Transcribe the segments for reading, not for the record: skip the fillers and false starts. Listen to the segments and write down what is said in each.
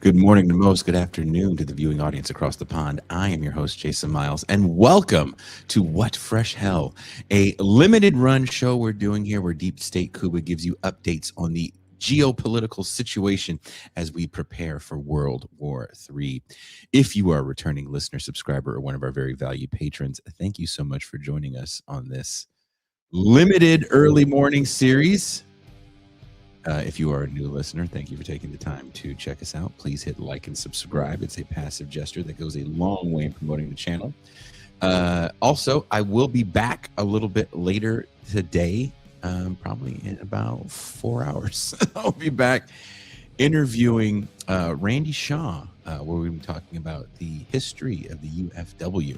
Good morning to most. Good afternoon to the viewing audience across the pond. I am your host, Jason Miles, and welcome to What Fresh Hell, a limited run show we're doing here where Deep State Kuba gives you updates on the geopolitical situation as we prepare for World War III. If you are a returning listener, subscriber, or one of our very valued patrons, thank you so much for joining us on this limited early morning series. If you are a new listener, thank you for taking the time to check us out. Please hit like and subscribe. It's a passive gesture that goes a long way in promoting the channel. Also, I will be back a little bit later today, probably in about 4 hours. I'll be back interviewing Randy Shaw, where we'll be talking about the history of the UFW,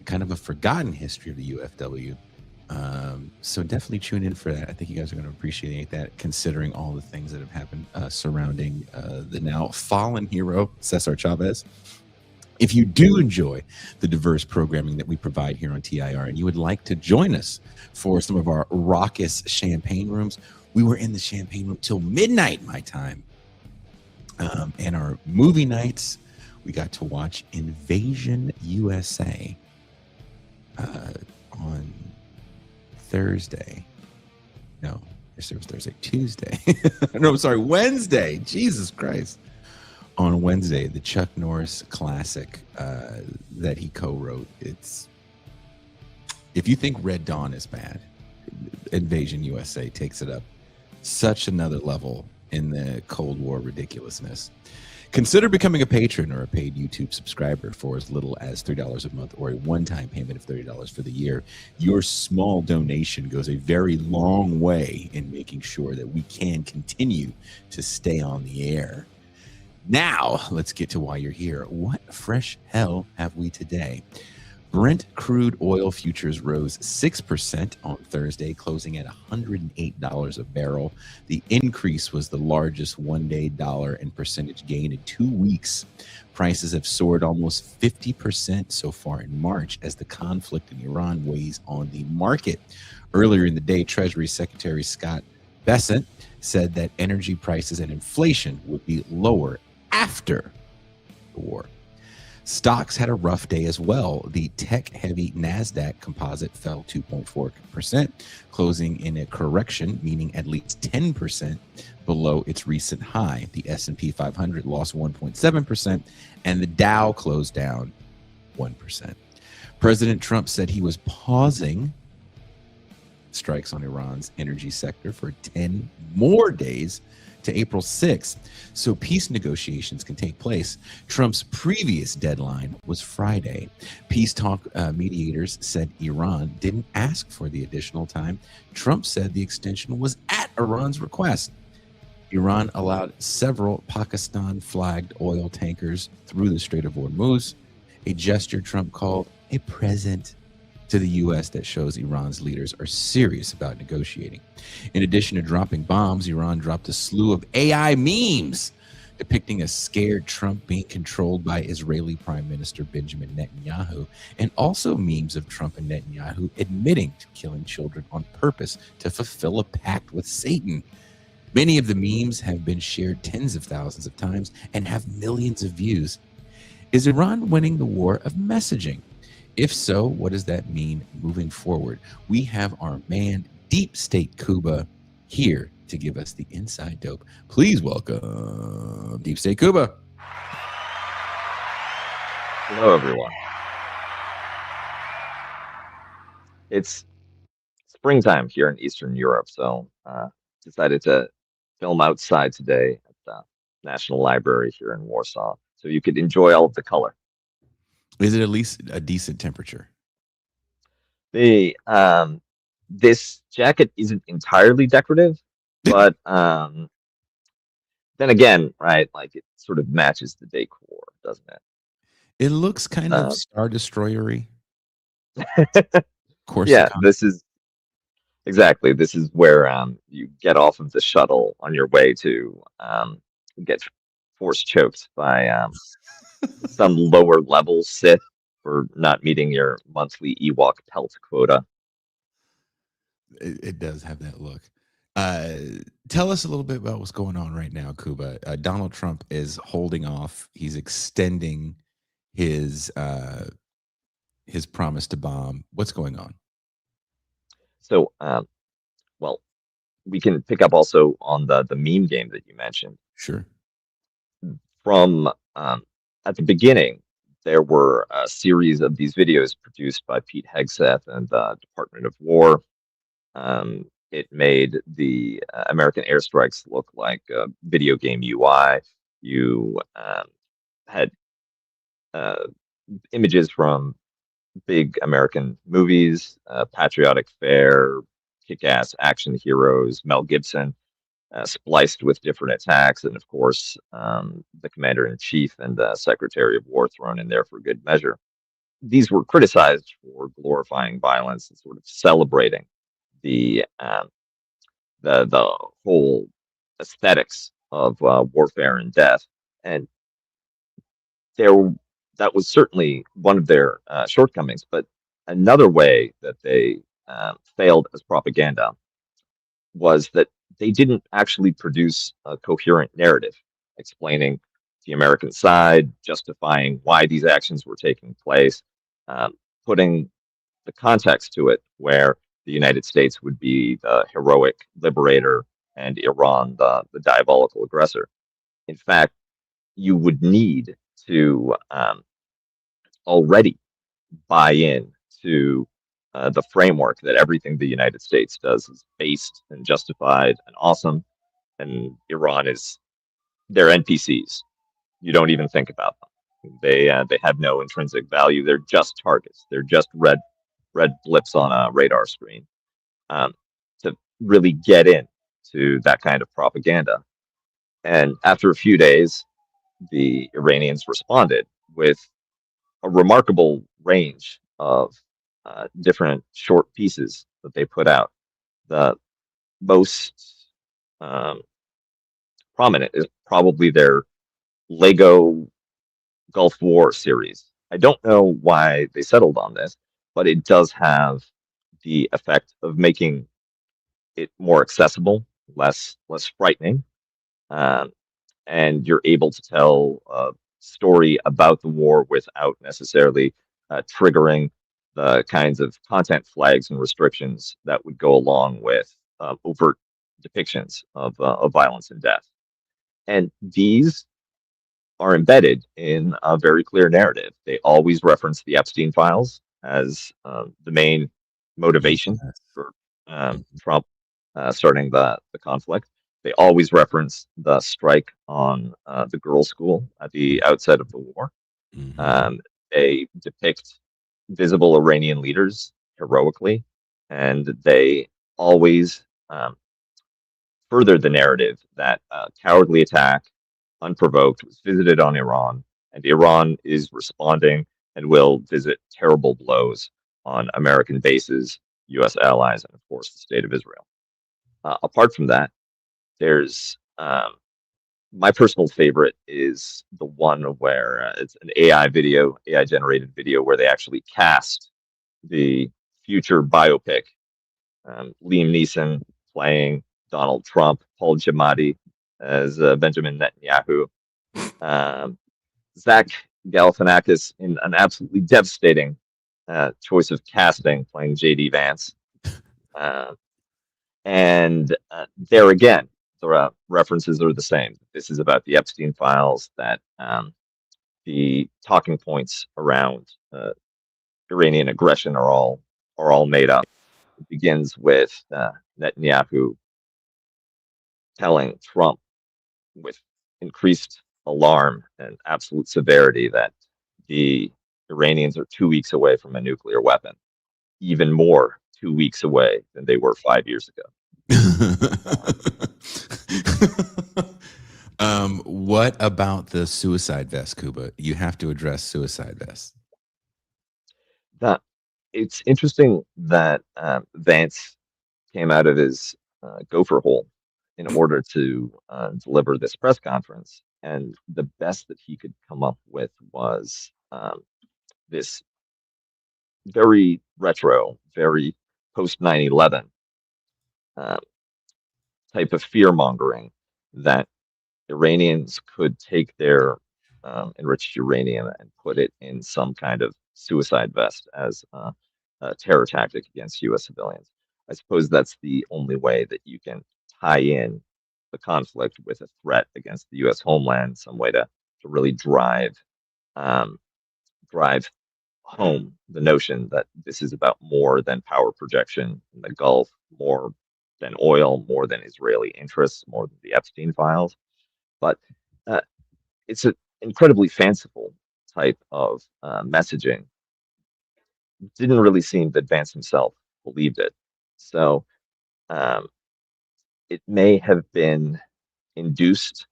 kind of a forgotten history of the UFW. So definitely tune in for that. I think you guys are going to appreciate that, considering all the things that have happened surrounding the now fallen hero, Cesar Chavez. If you do enjoy the diverse programming that we provide here on TIR and you would like to join us for some of our raucous champagne rooms, we were in the champagne room till midnight my time. And our movie nights, we got to watch Invasion USA on Thursday. No, yes, it was Thursday. Tuesday. No, I'm sorry, Wednesday. Jesus Christ. On Wednesday, the Chuck Norris classic that he co-wrote. It's, if you think Red Dawn is bad, Invasion USA takes it up such another level in the Cold War ridiculousness. Consider becoming a patron or a paid YouTube subscriber for as little as $3 a month or a one-time payment of $30 for the year. Your small donation goes a very long way in making sure that we can continue to stay on the air. Now, let's get to why you're here. What fresh hell have we today? Brent crude oil futures rose 6% on Thursday, closing at $108 a barrel. The increase was the largest one-day dollar and percentage gain in 2 weeks. Prices have soared almost 50% so far in March as the conflict in Iran weighs on the market. Earlier in the day, Treasury Secretary Scott Bessent said that energy prices and inflation would be lower after the war. Stocks had a rough day as well. The tech-heavy NASDAQ composite fell 2.4%, closing in a correction, meaning at least 10% below its recent high. The S&P 500 lost 1.7%, and the Dow closed down 1%. President Trump said he was pausing strikes on Iran's energy sector for 10 more days to April 6th, so peace negotiations can take place. Trump's previous deadline was Friday. Peace talk mediators said Iran didn't ask for the additional time. Trump said the extension was at Iran's request. Iran allowed several Pakistan-flagged oil tankers through the Strait of Hormuz, a gesture Trump called a present to the U.S. that shows Iran's leaders are serious about negotiating. In addition to dropping bombs, Iran dropped a slew of AI memes depicting a scared Trump being controlled by Israeli Prime Minister Benjamin Netanyahu, and also memes of Trump and Netanyahu admitting to killing children on purpose to fulfill a pact with Satan. Many of the memes have been shared tens of thousands of times and have millions of views. Is Iran winning the war of messaging? If so, what does that mean moving forward? We have our man, Deep State Kuba, here to give us the inside dope. Please welcome Deep State Kuba. Hello, everyone. It's springtime here in Eastern Europe, so decided to film outside today at the National Library here in Warsaw, so you could enjoy all of the color. Is it at least a decent temperature? This jacket isn't entirely decorative, but then again, right, like it sort of matches the decor, doesn't it? It looks kind of Star Destroyer-y. Yeah, this is where you get off of the shuttle on your way to get force choked by some lower level Sith for not meeting your monthly Ewok pelt quota. It does have that look. Uh, Tell us a little bit about what's going on right now, Kuba. Donald Trump is holding off. He's extending his uh, his promise to bomb. What's going on? So, well, we can pick up also on the meme game that you mentioned. Sure. From at the beginning, there were a series of these videos produced by Pete Hegseth and the Department of War. It made the American airstrikes look like a video game UI. You had uh, images from big American movies, patriotic fare, kick-ass action heroes, Mel Gibson, spliced with different attacks, and of course, the commander in chief and the secretary of war thrown in there for good measure. These were criticized for glorifying violence and sort of celebrating the the whole aesthetics of warfare and death, and there that was certainly one of their shortcomings. But another way that they failed as propaganda was that they didn't actually produce a coherent narrative explaining the American side, justifying why these actions were taking place, um, putting the context to it, where the United States would be the heroic liberator and Iran the diabolical aggressor. In fact, you would need to already buy in to the framework that everything the United States does is based and justified and awesome, and Iran is they're NPCs. You don't even think about them. They have no intrinsic value. They're just targets. They're just red blips on a radar screen. Um, to really get in to that kind of propaganda. And after a few days, the Iranians responded with a remarkable range of different short pieces that they put out. The most um, prominent is probably their Lego Gulf War series. I don't know why they settled on this, but it does have the effect of making it more accessible, less frightening, um, and you're able to tell a story about the war without necessarily triggering the kinds of content flags and restrictions that would go along with overt depictions of violence and death. And these are embedded in a very clear narrative. They always reference the Epstein files as the main motivation Yes. for Trump starting the conflict. They always reference the strike on the girls' school at the outset of the war. Mm-hmm. Um, they depict visible Iranian leaders heroically, and they always further the narrative that a cowardly attack, unprovoked, was visited on Iran, and Iran is responding and will visit terrible blows on American bases, U.S. allies, and of course the state of Israel. Apart from that, there's my personal favorite is the one where it's an AI video, AI generated video, where they actually cast the future biopic. Liam Neeson playing Donald Trump, Paul Giamatti as Benjamin Netanyahu, um, Zach Galifianakis in an absolutely devastating choice of casting, playing J.D. Vance. Uh, and there again, the references are the same. This is about the Epstein files, that the talking points around Iranian aggression are all made up. It begins with Netanyahu telling Trump with increased alarm and absolute severity that the Iranians are 2 weeks away from a nuclear weapon, even more 2 weeks away than they were 5 years ago. What about the suicide vest, Kuba? You have to address suicide vests. That it's interesting that Vance came out of his gopher hole in order to deliver this press conference, and the best that he could come up with was this very retro, very post 9/11 type of fear mongering that Iranians could take their enriched uranium and put it in some kind of suicide vest as a terror tactic against U.S. civilians. I suppose that's the only way that you can tie in the conflict with a threat against the U.S. homeland, some way to really um, drive home the notion that this is about more than power projection in the Gulf, more than oil, more than Israeli interests, more than the Epstein files. But uh, it's an incredibly fanciful type of messaging. Didn't really seem that Vance himself believed it. So um, it may have been induced,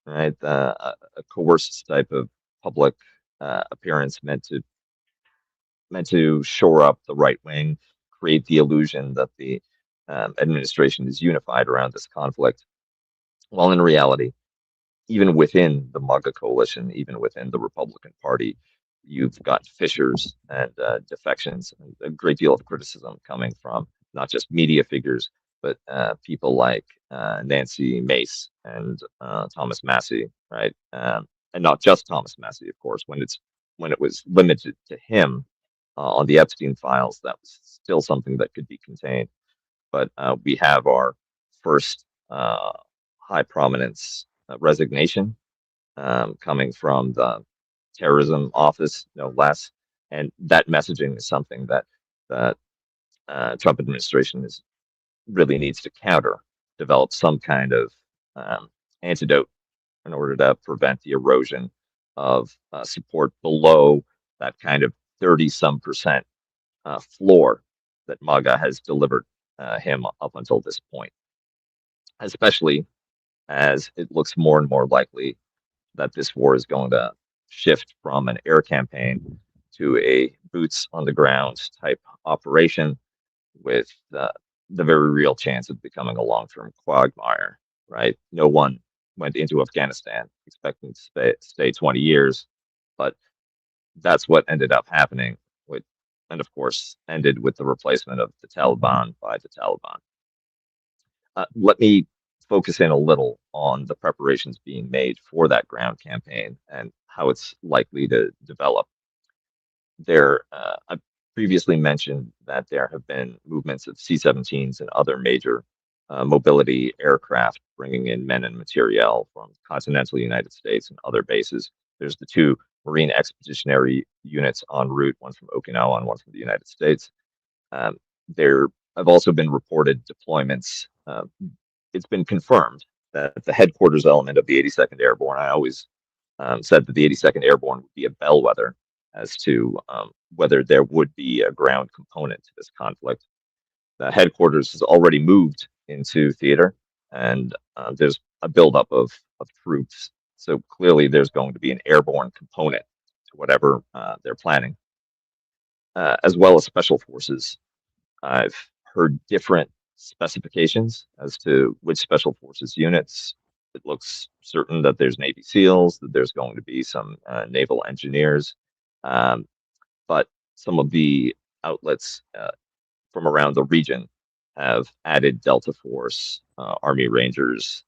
right? A coerced type of public appearance meant to shore up the right wing, create the illusion that the administration is unified around this conflict. While in reality, even within the MAGA coalition, even within the Republican Party, you've got fissures and defections, and a great deal of criticism coming from not just media figures, but people like Nancy Mace and Thomas Massie, right? And not just Thomas Massie, of course. When it was limited to him on the Epstein files, that was still something that could be contained. But we have our first high prominence resignation coming from the terrorism office, no less. And that messaging is something that the Trump administration really needs to counter, develop some kind of antidote in order to prevent the erosion of support below that kind of 30 some percent floor that MAGA has delivered him up until this point, especially as it looks more and more likely that this war is going to shift from an air campaign to a boots on the ground type operation with the very real chance of becoming a long term quagmire, right? No one went into Afghanistan expecting to stay 20 years, but that's what ended up happening, with, and of course, ended with the replacement of the Taliban by the Taliban. Let me focus in a little on the preparations being made for that ground campaign and how it's likely to develop. I previously mentioned that there have been movements of C-17s and other major mobility aircraft bringing in men and materiel from continental United States and other bases. There's the two Marine Expeditionary Units en route, one from Okinawa and one from the United States. There have also been reported deployments. It's been confirmed that the headquarters element of the 82nd Airborne, I always said that the 82nd Airborne would be a bellwether as to whether there would be a ground component to this conflict. The headquarters has already moved into theater, and there's a buildup of troops. So clearly, there's going to be an airborne component to whatever they're planning, as well as special forces. I've heard different specifications as to which special forces units. It looks certain that there's Navy SEALs, that there's going to be some naval engineers, but some of the outlets from around the region have added Delta Force, Army Rangers,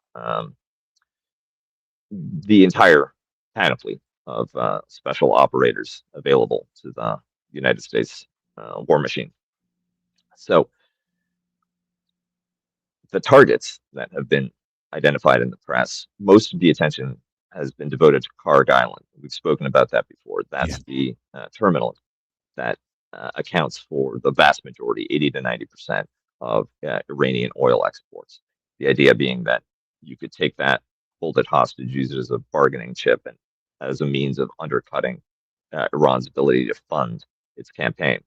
the entire panoply of special operators available to the United States war machine. So the targets that have been identified in the press, most of the attention has been devoted to Karg Island. We've spoken about that before. That's the terminal that accounts for the vast majority, 80 to 90% of Iranian oil exports. The idea being that you could take that, hold it hostage, use it as a bargaining chip, and as a means of undercutting Iran's ability to fund its campaign.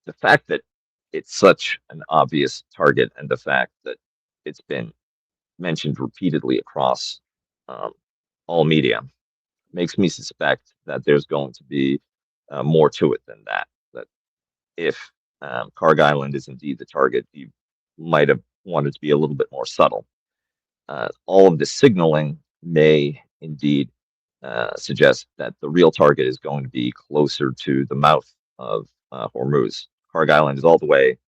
The fact that it's such an obvious target, and the fact that it's been mentioned repeatedly across um, all media, makes me suspect that there's going to be more to it than that. That if Karg Island is indeed the target, you might have wanted to be a little bit more subtle. All of the signaling may indeed suggest that the real target is going to be closer to the mouth of Hormuz. Karg Island is all the way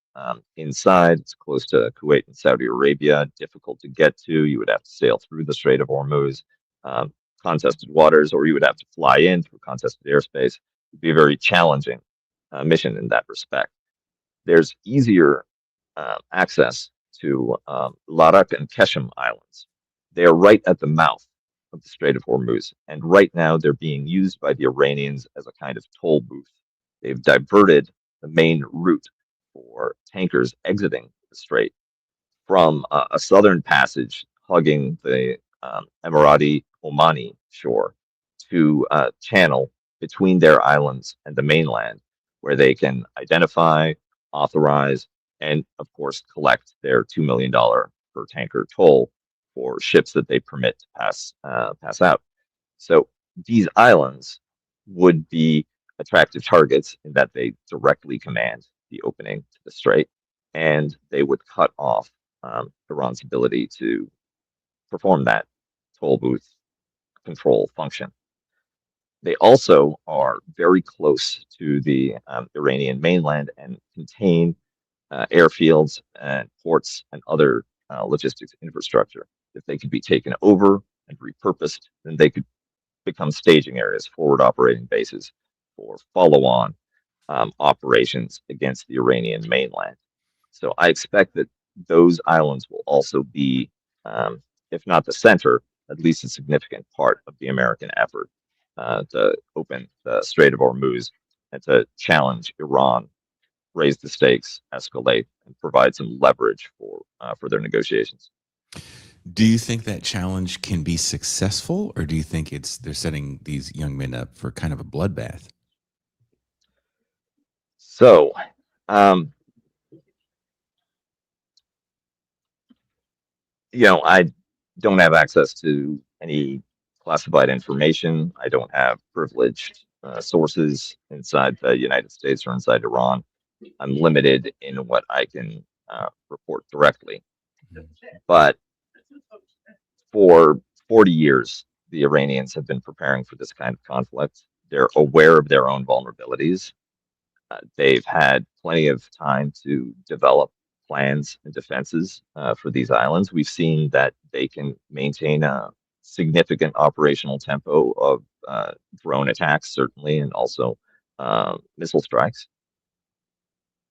inside. It's close to Kuwait and Saudi Arabia, difficult to get to. You would have to sail through the Strait of Hormuz, um, contested waters, or you would have to fly in through contested airspace. It'd be a very challenging mission in that respect. There's easier access to Larak and Keshem Islands. They are right at the mouth of the Strait of Hormuz, and right now they're being used by the Iranians as a kind of toll booth. They've diverted the main route for tankers exiting the strait from a southern passage hugging the Emirati Omani shore to a channel between their islands and the mainland, where they can identify, authorize, and of course collect their $2 million per tanker toll for ships that they permit to pass out. So these islands would be attractive targets in that they directly command the opening to the strait, and they would cut off Iran's ability to perform that toll booth control function. They also are very close to the Iranian mainland and contain airfields and ports and other logistics infrastructure. If they could be taken over and repurposed, then they could become staging areas, forward operating bases for follow on operations against the Iranian mainland. So I expect that those islands will also be, if not the center, at least a significant part of the American effort to open the Strait of Hormuz and to challenge Iran, raise the stakes, escalate, and provide some leverage for their negotiations. Do you think that challenge can be successful, or do you think they're setting these young men up for kind of a bloodbath? So, um, I don't have access to any classified information. I don't have privileged sources inside the United States or inside Iran. I'm limited in what I can report directly. But for 40 years, the Iranians have been preparing for this kind of conflict. They're aware of their own vulnerabilities. They've had plenty of time to develop plans and defenses for these islands. We've seen that they can maintain a significant operational tempo of drone attacks, certainly, and also missile strikes.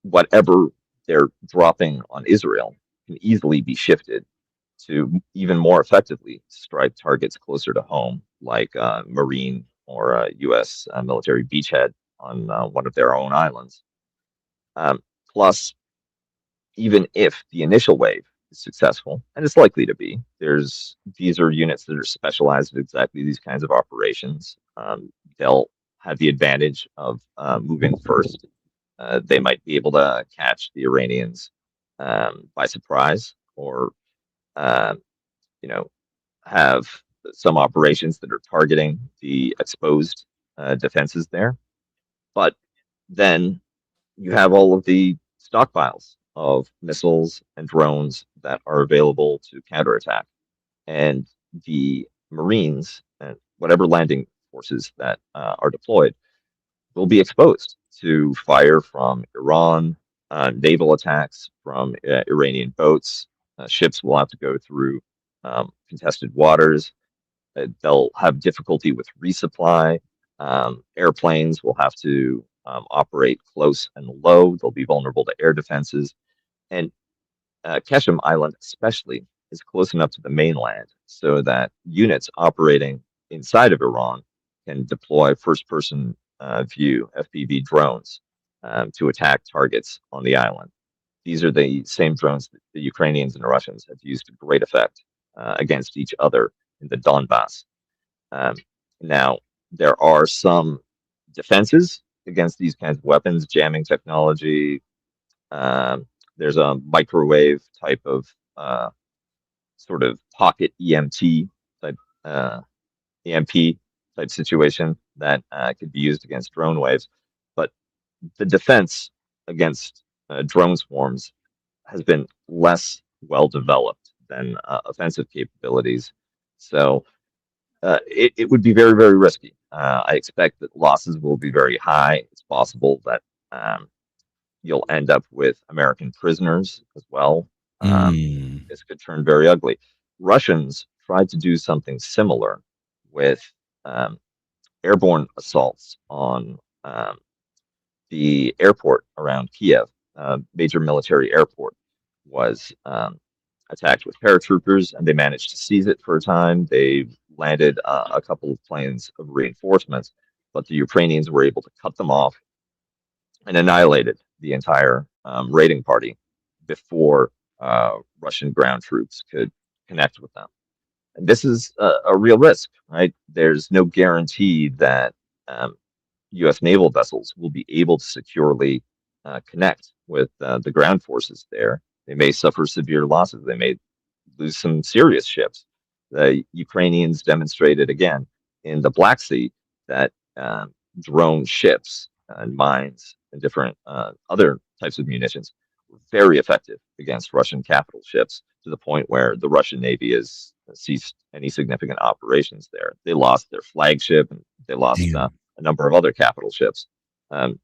Whatever they're dropping on Israel can easily be shifted to even more effectively strike targets closer to home, like Marine or U.S. Military beachhead on one of their own islands. Plus, even if the initial wave is successful, and it's likely to be, these are units that are specialized in exactly these kinds of operations. They'll have the advantage of moving first. They might be able to catch the Iranians by surprise, or uh, you know, have some operations that are targeting the exposed defenses there. But then you have all of the stockpiles of missiles and drones that are available to counterattack. And the Marines and whatever landing forces that are deployed will be exposed to fire from Iran, naval attacks from Iranian boats. Ships will have to go through contested waters. They'll have difficulty with resupply. Airplanes will have to operate close and low. They'll be vulnerable to air defenses. And Keshem Island, especially, is close enough to the mainland so that units operating inside of Iran can deploy first person view FPV drones to attack targets on the island. These are the same drones that the Ukrainians and Russians have used to great effect against each other in the Donbass. Um, Now, there are some defenses against these kinds of weapons, jamming technology. Um, there's a microwave type of sort of pocket EMT type EMP type situation that could be used against drone waves. But the defense against drone swarms has been less well developed than offensive capabilities. So it would be very, very risky. I expect that losses will be very high. It's possible that you'll end up with American prisoners as well. Mm. This could turn very ugly. Russians tried to do something similar with um, airborne assaults on the airport around Kiev. Major military airport was attacked with paratroopers, and they managed to seize it for a time. They landed a couple of planes of reinforcements, but the Ukrainians were able to cut them off and annihilated the entire raiding party before Russian ground troops could connect with them. And this is a real risk, right? There's no guarantee that U.S. naval vessels will be able to securely connect with the ground forces there. They may suffer severe losses. They may lose some serious ships. The Ukrainians demonstrated again in the Black Sea that drone ships and mines and different other types of munitions were very effective against Russian capital ships, to the point where the Russian Navy has ceased any significant operations there. They lost their flagship, and they lost Damn. a number of other capital ships. Um,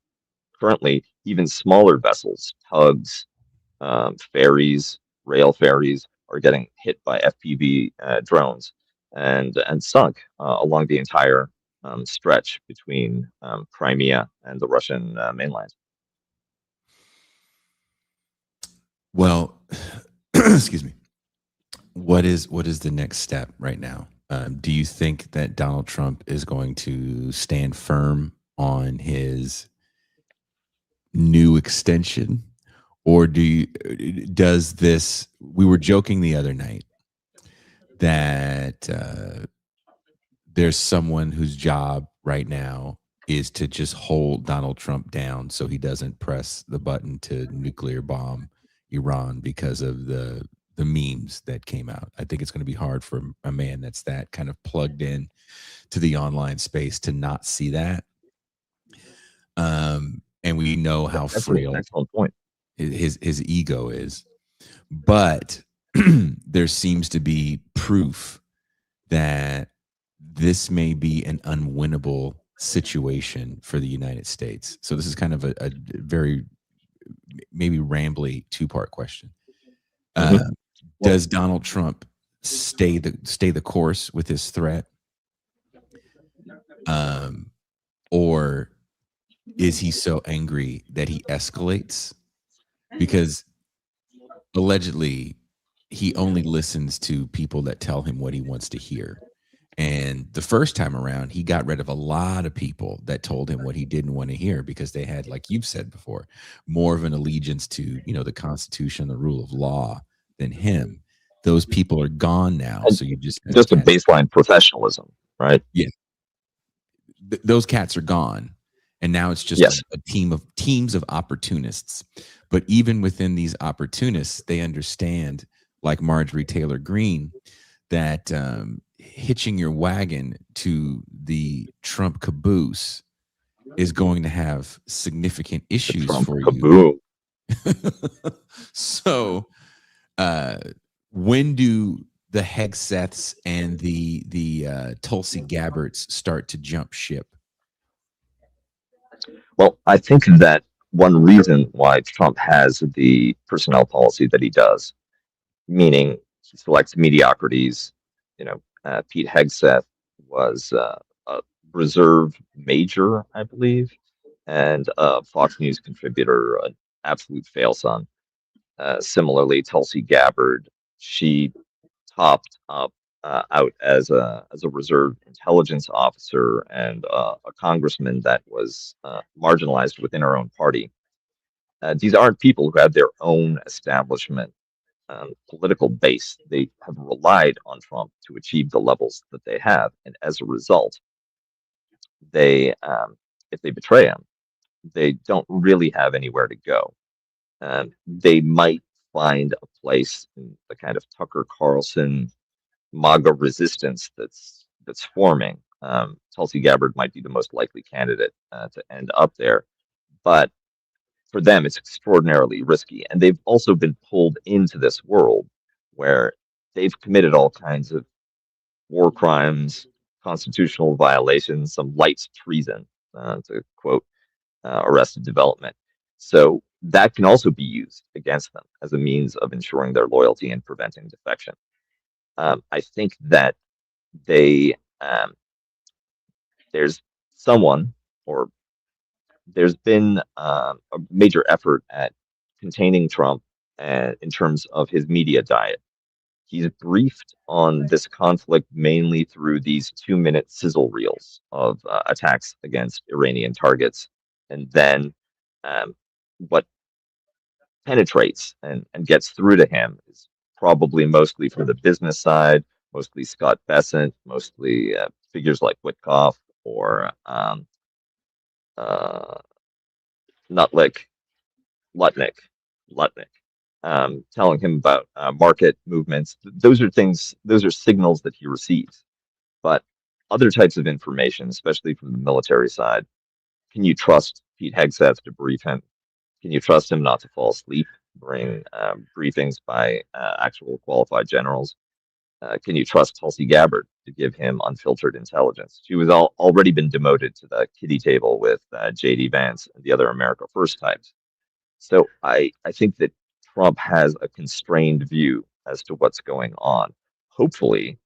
Currently, even smaller vessels, tugs, ferries, rail ferries, are getting hit by FPV drones and sunk along the entire stretch between Crimea and the Russian mainland. Well, excuse me. What is the next step right now? Do you think that Donald Trump is going to stand firm on his new extension, or does this? We were joking the other night that there's someone whose job right now is to just hold Donald Trump down so he doesn't press the button to nuclear bomb Iran because of the memes that came out. I think it's going to be hard for a man that's that kind of plugged in to the online space to not see that. And we know how That's an frail excellent point. his ego is, but there seems to be proof that this may be an unwinnable situation for the United States. So this is kind of a very maybe rambly two-part question. Mm-hmm. Does Donald Trump stay the course with his threat, or is he so angry that he escalates? Because allegedly, he only listens to people that tell him what he wants to hear. And the first time around, he got rid of a lot of people that told him what he didn't want to hear because they had, like you've said before, more of an allegiance to, the Constitution, the rule of law than him. Those people are gone now. And So you just have just a cats. baseline professionalism, right? Yeah. Those cats are gone. And now it's just Yes. a teams of opportunists. But even within these opportunists, they understand, like Marjorie Taylor Greene, that hitching your wagon to the Trump caboose is going to have significant issues Trump for kaboom. you. So when do the Hegseths and the Tulsi Gabbards start to jump ship? Well, I think that one reason why Trump has the personnel policy that he does, meaning he selects mediocrities. Pete Hegseth was a reserve major, I believe, and a Fox News contributor, an absolute fail-son. Similarly, Tulsi Gabbard, she topped up out as a reserve intelligence officer and a congressman that was marginalized within her own party. These aren't people who have their own establishment political base. They have relied on Trump to achieve the levels that they have, and as a result, they if they betray him, they don't really have anywhere to go. They might find a place in the kind of Tucker Carlson MAGA resistance that's forming. Tulsi Gabbard might be the most likely candidate to end up there, but for them, it's extraordinarily risky. And they've also been pulled into this world where they've committed all kinds of war crimes, constitutional violations, some light treason, to quote Arrested Development. So that can also be used against them as a means of ensuring their loyalty and preventing defection. I think that they there's someone or there's been a major effort at containing Trump in terms of his media diet. He's briefed on this conflict mainly through these 2-minute sizzle reels of attacks against Iranian targets. And then um, what penetrates and gets through to him is probably mostly from the business side, mostly Scott Bessent, mostly figures like Witkoff or uh, Nutlick, Lutnick, telling him about market movements. Those are things, those are signals that he receives. But other types of information, especially from the military side, can you trust Pete Hegseth to brief him? Can you trust him not to fall asleep during briefings by actual qualified generals? Can you trust Tulsi Gabbard to give him unfiltered intelligence? She was already been demoted to the kiddie table with J.D. Vance and the other America First types. So I think that Trump has a constrained view as to what's going on. Hopefully,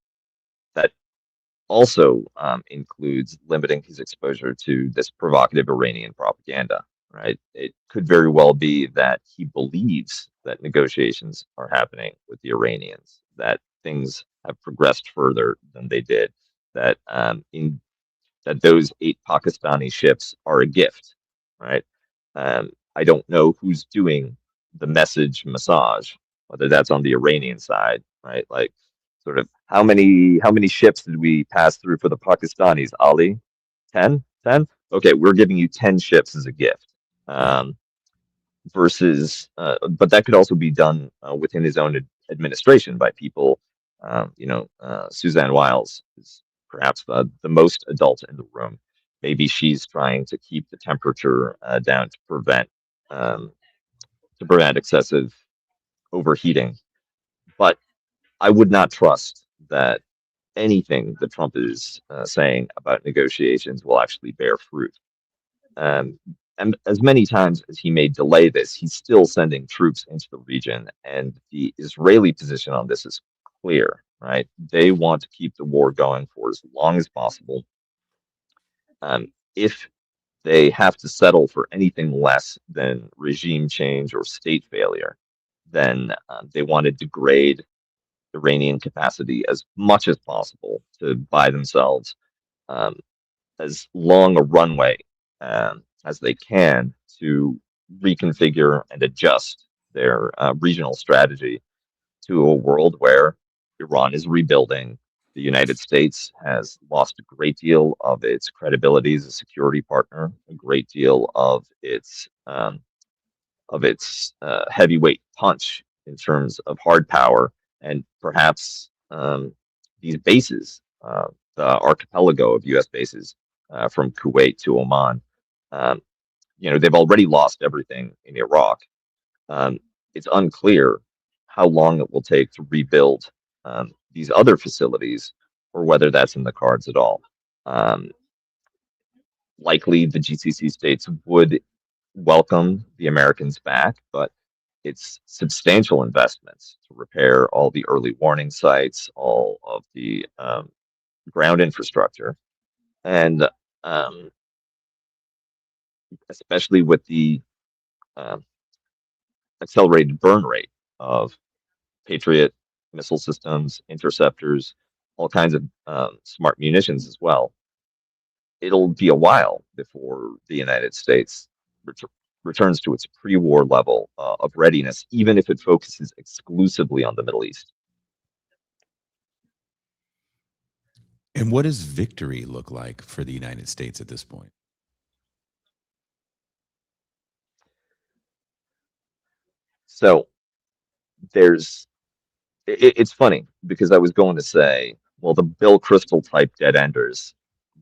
that also includes limiting his exposure to this provocative Iranian propaganda, right? It could very well be that he believes that negotiations are happening with the Iranians, that things have progressed further than they did, that that those 8 Pakistani ships are a gift, right? I don't know who's doing the message massage, whether that's on the Iranian side, right? Like, sort of how many ships did we pass through for the Pakistanis? Ali, 10, 10. Okay, we're giving you 10 ships as a gift. Versus, but that could also be done within his own administration by people. Suzanne Wiles is perhaps the most adult in the room. Maybe she's trying to keep the temperature down um, to prevent excessive overheating. But I would not trust that anything that Trump is saying about negotiations will actually bear fruit. Um, and as many times as he may delay this, he's still sending troops into the region. And the Israeli position on this is clear, right? They want to keep the war going for as long as possible. If they have to settle for anything less than regime change or state failure, then they want to degrade Iranian capacity as much as possible to buy themselves um, as long a runway as they can to reconfigure and adjust their regional strategy to a world where Iran is rebuilding. The United States has lost a great deal of its credibility as a security partner, a great deal of its heavyweight punch in terms of hard power, and perhaps these bases, the archipelago of U.S. bases from Kuwait to Oman. Um, they've already lost everything in Iraq. Um, it's unclear how long it will take to rebuild these other facilities, or whether that's in the cards at all. Um, Likely, the GCC states would welcome the Americans back, but it's substantial investments to repair all the early warning sites, all of the ground infrastructure, and um, especially with the um accelerated burn rate of Patriot missile systems, interceptors, all kinds of smart munitions as well. It'll be a while before the United States ret- returns to its pre-war level of readiness, even if it focuses exclusively on the Middle East. And what does victory look like for the United States at this point? So there's it's funny because I was going to say, well, the Bill Kristol type dead enders,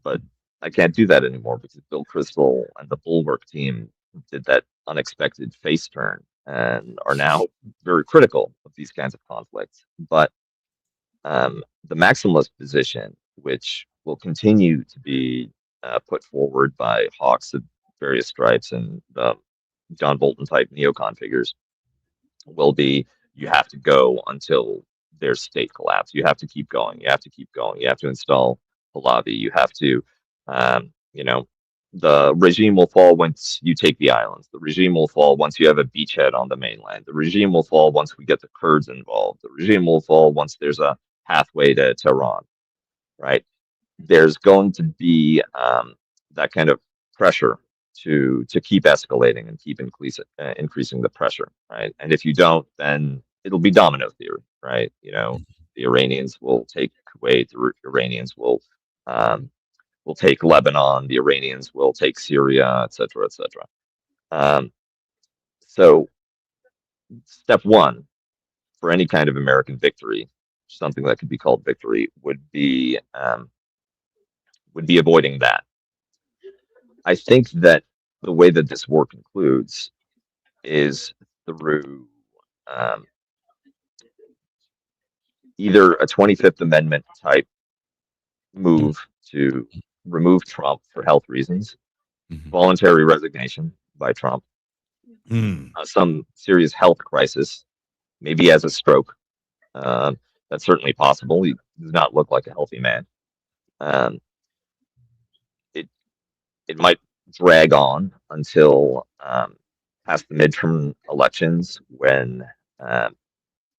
but I can't do that anymore because Bill Kristol and the Bulwark team did that unexpected face turn and are now very critical of these kinds of conflicts. But the maximalist position, which will continue to be put forward by hawks of various stripes and John Bolton type neocon figures will be, you have to go until there's state collapse. You have to keep going. You have to keep going. You have to install Pahlavi. You have to, you know, the regime will fall once you take the islands. The regime will fall once you have a beachhead on the mainland. The regime will fall once we get the Kurds involved. The regime will fall once there's a pathway to Tehran, right? There's going to be that kind of pressure to keep escalating and keep increasing the pressure, right? And if you don't, then it'll be domino theory, right? You know, the Iranians will take Kuwait, the Iranians will take Lebanon, the Iranians will take Syria, et cetera, et cetera. So step one for any kind of American victory, something that could be called victory, would be avoiding that. I think that the way that this war concludes is through either a 25th Amendment type move to remove Trump for health reasons, voluntary resignation by Trump, some serious health crisis, maybe he has a stroke. That's certainly possible. He does not look like a healthy man. It might drag on until past the midterm elections, when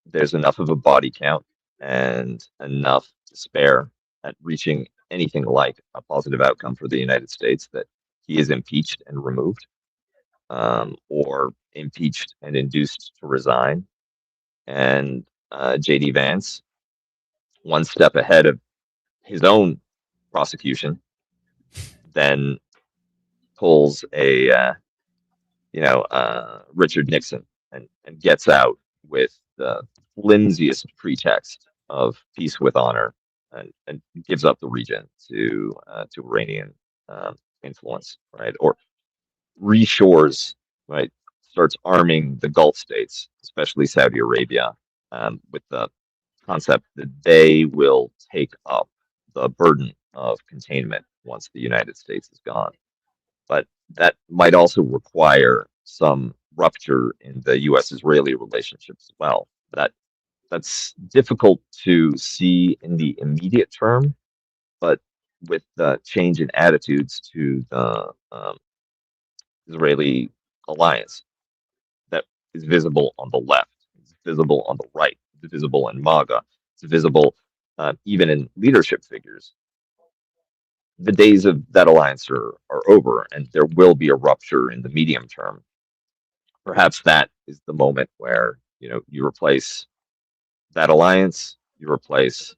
there's enough of a body count and enough despair at reaching anything like a positive outcome for the United States that he is impeached and removed, or impeached and induced to resign. And J.D. Vance, one step ahead of his own prosecution, then pulls a Richard Nixon and gets out with the flimsiest pretext of peace with honor, and gives up the region to Iranian influence, right? Or reshores, right? Starts arming the Gulf states, especially Saudi Arabia, with the concept that they will take up the burden of containment once the United States is gone. But that might also require some rupture in the U.S.-Israeli relationship as well. That's difficult to see in the immediate term, but with the change in attitudes to the Israeli alliance that is visible on the left, it's visible on the right, it's visible in MAGA, it's visible even in leadership figures. The days of that alliance are over, and there will be a rupture in the medium term. Perhaps that is the moment where you replace that alliance, you replace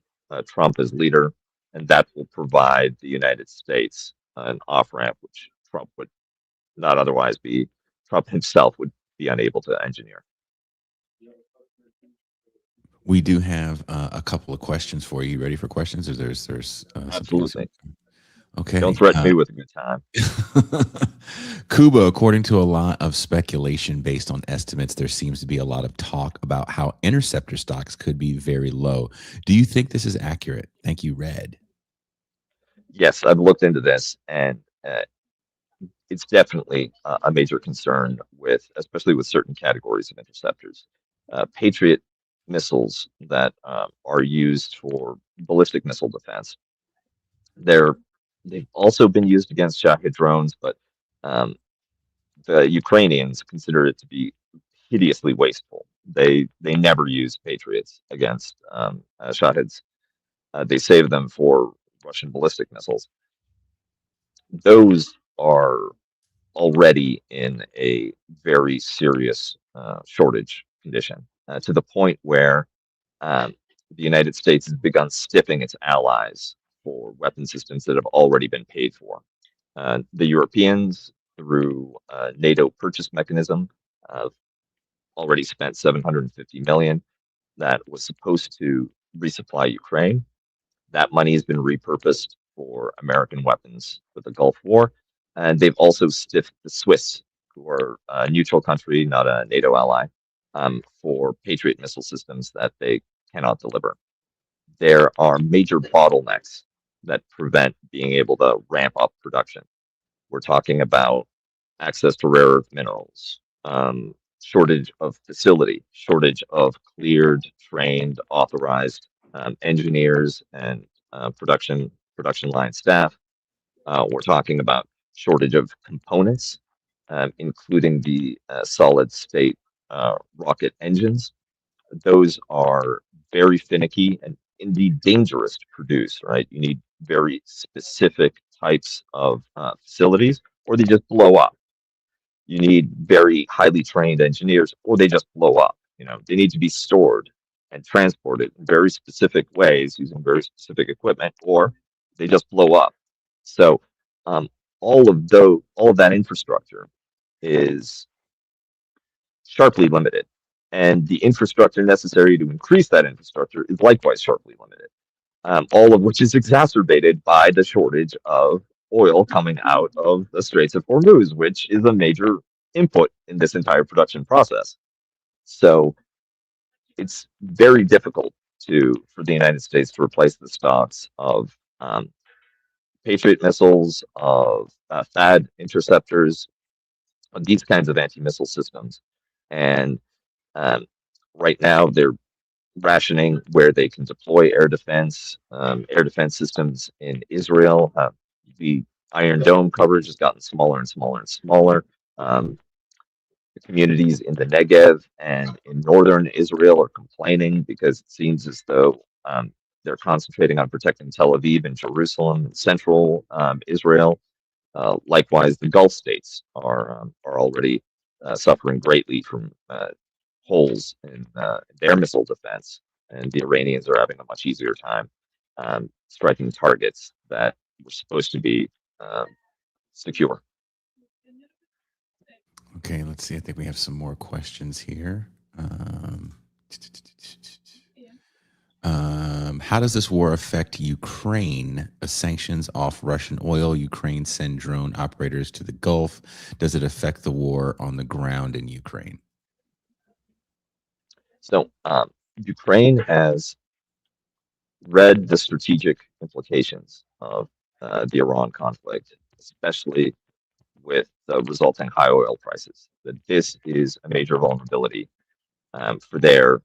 Trump as leader, and that will provide the United States an off ramp, which Trump would not otherwise be. Trump himself would be unable to engineer. We do have a couple of questions for you. You ready for questions? Or there's Absolutely. Okay. Don't threaten me with a good time. Kuba, according to a lot of speculation based on estimates, there seems to be a lot of talk about how Interceptor stocks could be very low. Do you think this is accurate? Thank you, Red. Yes, I've looked into this, and it's definitely a major concern, especially with certain categories of interceptors. Patriot missiles that are used for ballistic missile defense. They've also been used against Shahed drones, but the Ukrainians consider it to be hideously wasteful. They never use Patriots against Shaheds. They save them for Russian ballistic missiles. Those are already in a very serious shortage condition, to the point where the United States has begun stiffing its allies for weapon systems that have already been paid for. The Europeans, through NATO purchase mechanism, already spent $750 million that was supposed to resupply Ukraine. That money has been repurposed for American weapons for the Gulf War. And they've also stiffed the Swiss, who are a neutral country, not a NATO ally, for Patriot missile systems that they cannot deliver. There are major bottlenecks that prevent being able to ramp up production. We're talking about access to rare earth minerals. shortage of facility, shortage of cleared, trained, authorized engineers and production line staff. We're talking about shortage of components, including the solid state rocket engines. Those are very finicky and indeed dangerous to produce, right? You need very specific types of facilities, or they just blow up. You need very highly trained engineers, or they just blow up. You know, they need to be stored and transported in very specific ways using very specific equipment, or they just blow up. So um, all of that infrastructure is sharply limited, and the infrastructure necessary to increase that infrastructure is likewise sharply limited. All of which is exacerbated by the shortage of oil coming out of the Straits of Hormuz, which is a major input in this entire production process. So it's very difficult for the United States to replace the stocks of Patriot missiles, of THAAD interceptors, of these kinds of anti-missile systems. And right now, they're rationing where they can deploy air defense systems in Israel. The Iron Dome coverage has gotten smaller and smaller and smaller. The communities in the Negev and in northern Israel are complaining because it seems as though they're concentrating on protecting Tel Aviv and Jerusalem and central Israel. Likewise, the Gulf states are already suffering greatly from holes in their missile defense, and the Iranians are having a much easier time striking targets that were supposed to be secure. Okay, let's see. I think we have some more questions here. How does this war affect Ukraine? Sanctions off Russian oil. Ukraine send drone operators to the Gulf. Does it affect the war on the ground in Ukraine? So Ukraine has read the strategic implications of the Iran conflict, especially with the resulting high oil prices. That this is a major vulnerability for their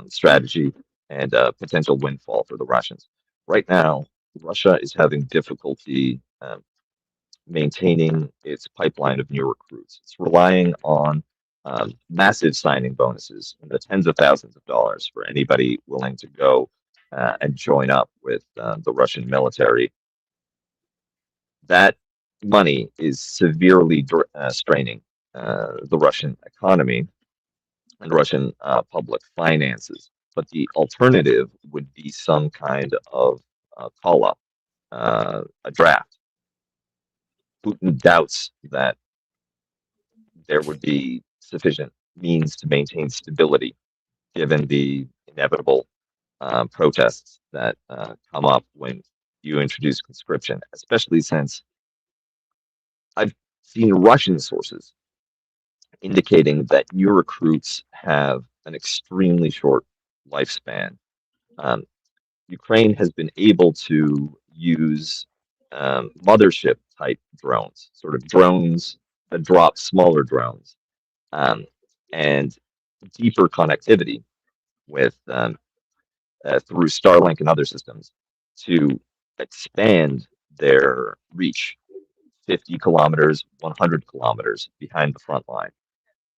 strategy and a potential windfall for the Russians. Right now, Russia is having difficulty maintaining its pipeline of new recruits. It's relying on massive signing bonuses in the tens of thousands of dollars for anybody willing to go and join up with the Russian military. That money is severely straining the Russian economy and Russian public finances. But the alternative would be some kind of call up, a draft. Putin doubts that there would be sufficient means to maintain stability given the inevitable protests that come up when you introduce conscription, especially since I've seen Russian sources indicating that new recruits have an extremely short lifespan. Um, Ukraine has been able to use mothership type drones, sort of drones that drop smaller drones, and deeper connectivity with through Starlink and other systems to expand their reach 50 kilometers, 100 kilometers behind the front line,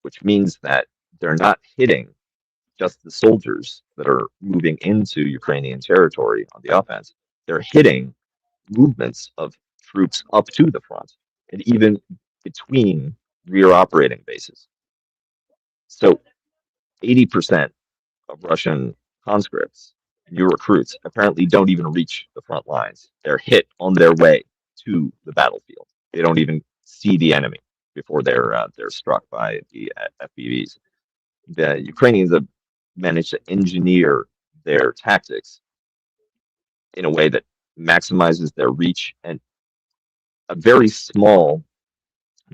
which means that they're not hitting just the soldiers that are moving into Ukrainian territory on the offense. They're hitting movements of troops up to the front and even between rear operating bases. So 80% of Russian conscripts, new recruits, apparently don't even reach the front lines. They're hit on their way to the battlefield. They don't even see the enemy before they're struck by the FPVs. The Ukrainians have managed to engineer their tactics in a way that maximizes their reach, and a very small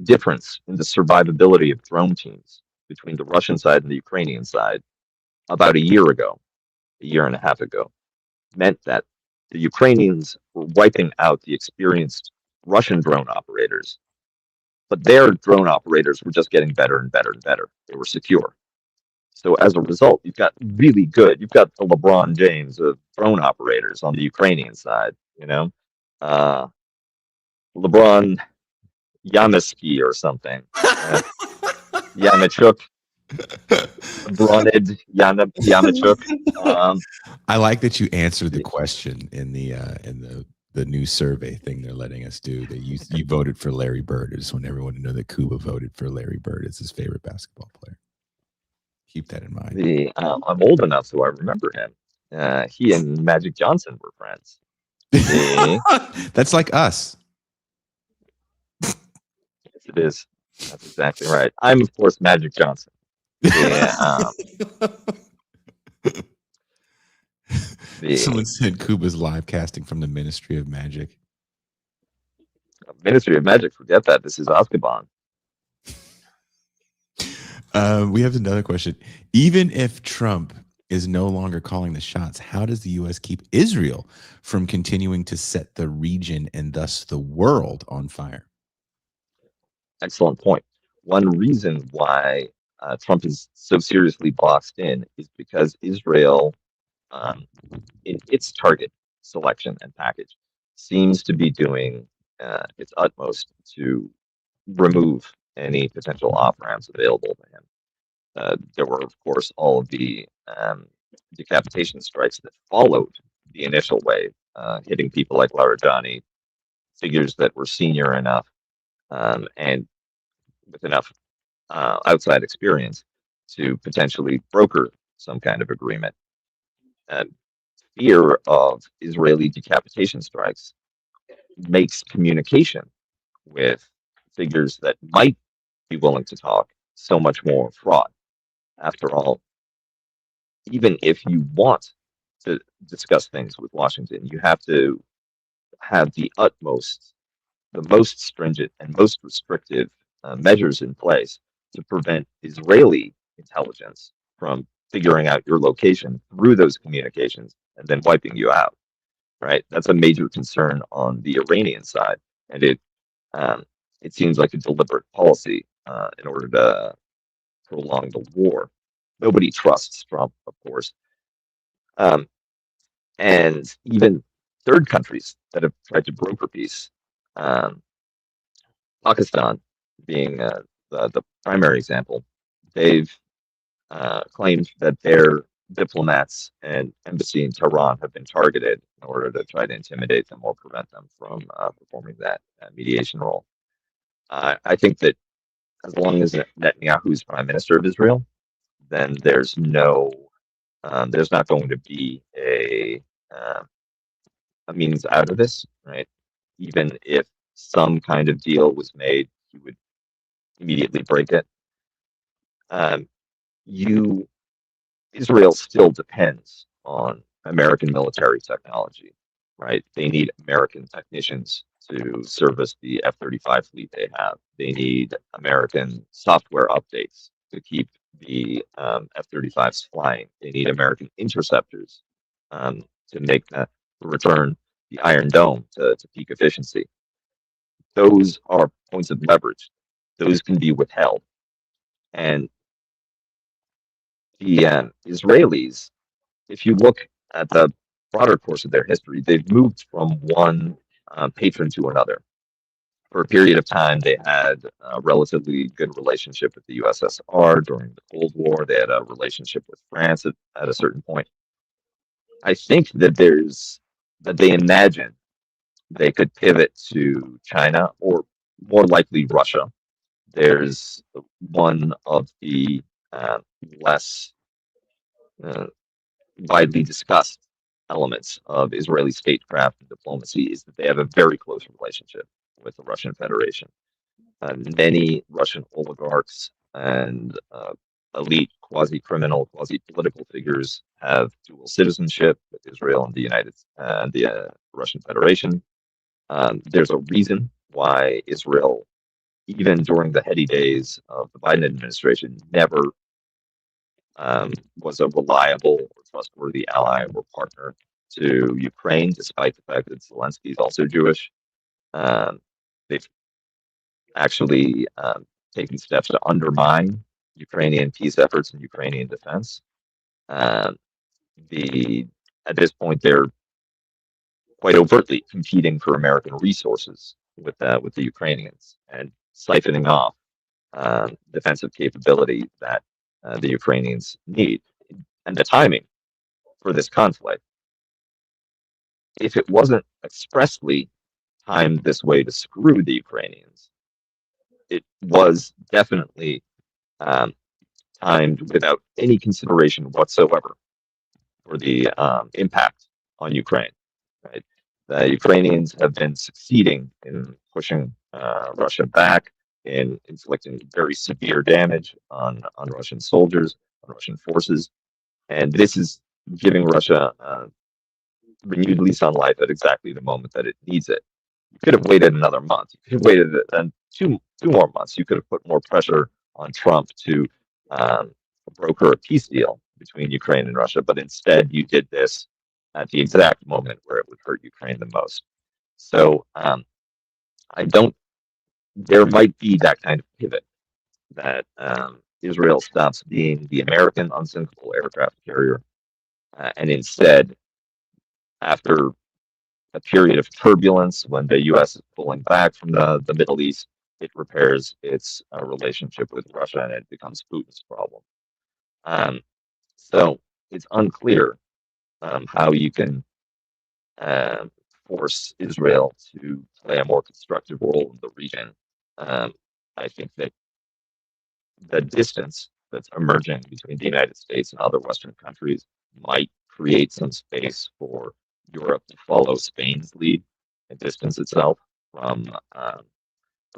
difference in the survivability of drone teams between the Russian side and the Ukrainian side about a year ago, a year and a half ago, meant that the Ukrainians were wiping out the experienced Russian drone operators but their drone operators were just getting better and better and better. They were secure. So as a result, you've got really good. You've got the LeBron James of drone operators on the Ukrainian side. Uh, LeBron Yamisky or something. Yamachuk, Bronid Yamachuk. I like that you answered the question in the new survey thing they're letting us do. That you voted for Larry Bird. I just want everyone to know that Kuba voted for Larry Bird as his favorite basketball player. Keep that in mind. I'm old enough so I remember him. He and Magic Johnson were friends. That's like us. Yes, it is. That's exactly right. I'm, of course, Magic Johnson. Someone said Kuba's live casting from the Ministry of Magic. Ministry of Magic, forget that. This is Azkaban. We have another question. Even if Trump is no longer calling the shots, how does the U.S. keep Israel from continuing to set the region and thus the world on fire? Excellent point. One reason why Trump is so seriously boxed in is because Israel, in its target selection and package, seems to be doing its utmost to remove any potential off-ramps available to him. There were, of course, all of the decapitation strikes that followed the initial wave, hitting people like Larijani, figures that were senior enough and with enough outside experience to potentially broker some kind of agreement. Fear of Israeli decapitation strikes makes communication with figures that might be willing to talk so much more fraught. After all, even if you want to discuss things with Washington, you have to have the most stringent and most restrictive measures in place to prevent Israeli intelligence from figuring out your location through those communications and then wiping you out. Right? That's a major concern on the Iranian side, and it seems like a deliberate policy in order to prolong the war. Nobody trusts Trump, of course, and even third countries that have tried to broker peace. Pakistan being the primary example, they've claimed that their diplomats and embassy in Tehran have been targeted in order to try to intimidate them or prevent them from performing that mediation role. I think that as long as Netanyahu is prime minister of Israel, then there's not going to be a means out of this, right? Even if some kind of deal was made, he would immediately break it. Israel still depends on American military technology, right? They need American technicians to service the F-35 fleet they have. They need American software updates to keep the F-35s flying. They need American interceptors to make return the Iron Dome to peak efficiency. Those are points of leverage. Those can be withheld. And the Israelis, if you look at the broader course of their history, they've moved from one patron to another. For a period of time, they had a relatively good relationship with the USSR during the Cold War. They had a relationship with France at a certain point. I think that they imagine they could pivot to China or more likely Russia. There's one of the less widely discussed elements of Israeli statecraft and diplomacy is that they have a very close relationship with the Russian Federation. Many Russian oligarchs and elite quasi-criminal, quasi-political figures have dual citizenship with Israel and the Russian Federation. There's a reason why Israel, even during the heady days of the Biden administration, never was a reliable or trustworthy ally or partner to Ukraine, despite the fact that Zelensky is also Jewish. They've actually taking steps to undermine Ukrainian peace efforts and Ukrainian defense. Uh, at this point, they're quite overtly competing for American resources with the Ukrainians and siphoning off defensive capability that the Ukrainians need. And the timing for this conflict, if it wasn't expressly timed this way to screw the Ukrainians, it was definitely um, timed without any consideration whatsoever for the impact on Ukraine. Right? The Ukrainians have been succeeding in pushing Russia back, in inflicting very severe damage on Russian soldiers, on Russian forces, and this is giving Russia renewed lease on life at exactly the moment that it needs it. You could have waited another month. You could have waited then two more months. You could have put more pressure on Trump to um, broker a peace deal between Ukraine and Russia, but instead you did this at the exact moment where it would hurt Ukraine the most. So I don't. There might be that kind of pivot that Israel stops being the American unsinkable aircraft carrier, and instead, after a period of turbulence when the U.S. is pulling back from the Middle East, it repairs its relationship with Russia and it becomes Putin's problem. Um, so it's unclear how you can uh, force Israel to play a more constructive role in the region. I think that the distance that's emerging between the United States and other Western countries might create some space for Europe to follow Spain's lead and distance itself from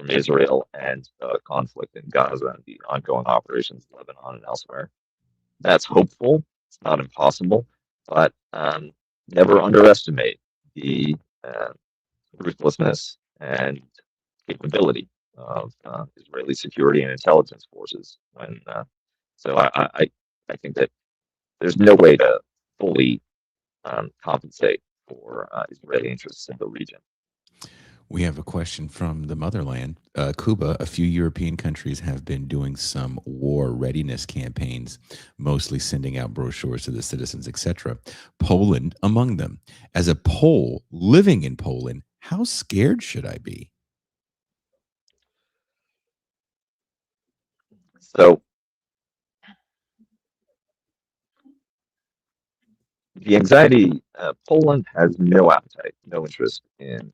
Israel and the conflict in Gaza and the ongoing operations in Lebanon and elsewhere. That's hopeful. It's not impossible, but never underestimate the ruthlessness and capability of Israeli security and intelligence forces. So I think that there's no way to fully compensate for Israeli interests in the region. We have a question from the motherland. Cuba, a few European countries have been doing some war readiness campaigns, mostly sending out brochures to the citizens, etc. Poland among them. As a Pole living in Poland, how scared should I be? So the anxiety, Poland has no appetite, no interest in,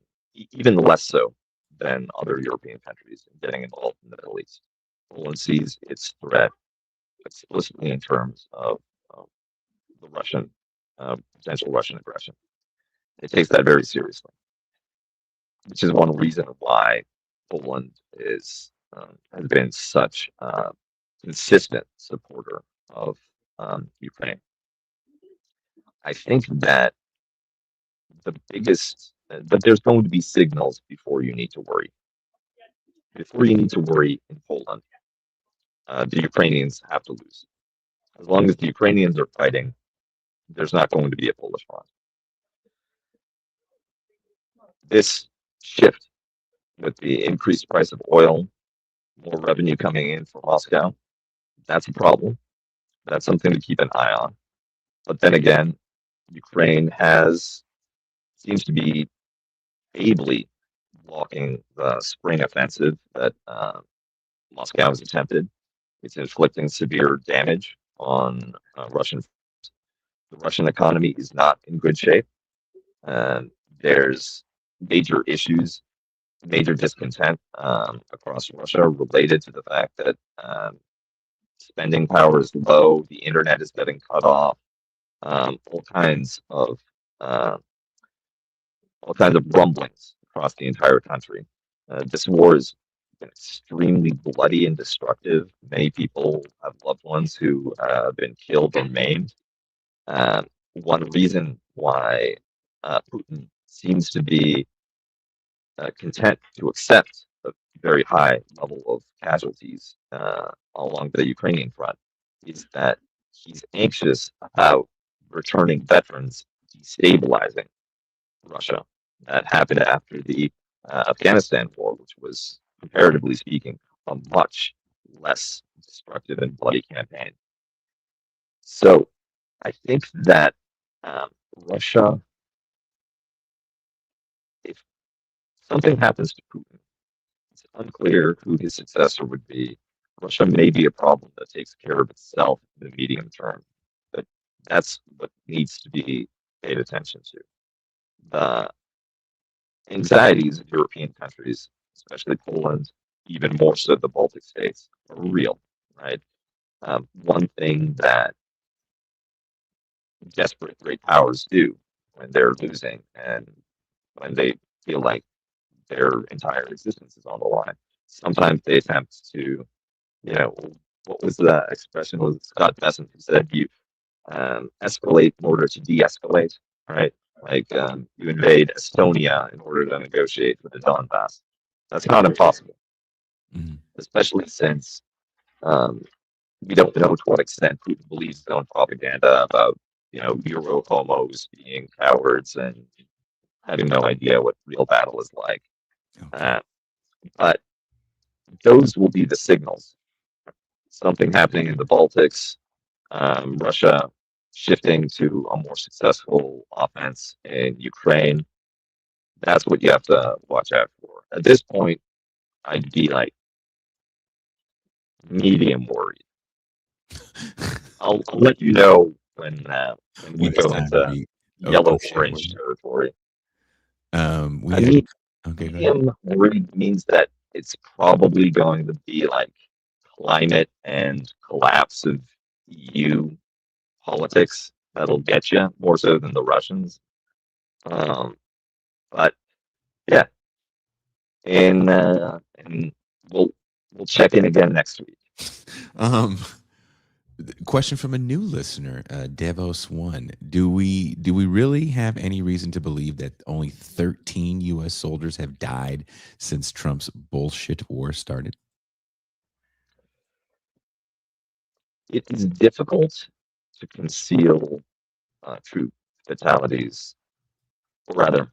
even less so than other European countries, in getting involved in the Middle East. Poland sees its threat explicitly in terms of the Russian potential Russian aggression. It takes that very seriously, which is one reason why Poland has been such a consistent supporter of Ukraine. I think that that there's going to be signals before you need to worry. Before you need to worry in Poland, the Ukrainians have to lose. As long as the Ukrainians are fighting, there's not going to be a Polish front. This shift with the increased price of oil, more revenue coming in from Moscow, that's a problem. That's something to keep an eye on. But then again, Ukraine seems to be ably blocking the spring offensive that Moscow has attempted. It's inflicting severe damage on Russian. The Russian economy is not in good shape. There's major issues, major discontent across Russia related to the fact that spending power is low, the internet is getting cut off, all kinds of rumblings across the entire country. This war has been extremely bloody and destructive. Many people have loved ones who have been killed or maimed. One reason why Putin seems to be content to accept a very high level of casualties along the Ukrainian front is that he's anxious about returning veterans destabilizing Russia. That happened after the Afghanistan war, which was comparatively speaking, a much less destructive and bloody campaign. So I think that Russia, if something happens to Putin, it's unclear who his successor would be. Russia may be a problem that takes care of itself in the medium term, but that's what needs to be paid attention to. The anxieties of European countries, especially Poland, even more so the Baltic states, are real, right? One thing that desperate great powers do when they're losing and when they feel like their entire existence is on the line, sometimes they attempt to, you know, what was the expression? Was it Scott Bessent who said you escalate in order to de-escalate, right? Like you invade Estonia in order to negotiate with the Donbass. That's not impossible, especially since we don't know to what extent Putin believes his own propaganda about, Euro homos being cowards and having no idea what real battle is like. Okay. But those will be the signals. Something happening in the Baltics, Russia shifting to a more successful offense in Ukraine. That's what you have to watch out for. At this point, I'd be like medium worried. I'll let you know when we When it's go time to into be oh shit. yellow-orange territory. We I had mean, okay, go ahead. medium worried means that it's probably going to be like climate and collapse of EU politics that'll get you more so than the Russians. But yeah, and we'll check in again next week. Um Question from a new listener, Devos1. Do we really have any reason to believe that only 13 U.S. soldiers have died since Trump's bullshit war started? It is difficult to conceal troop fatalities, or rather,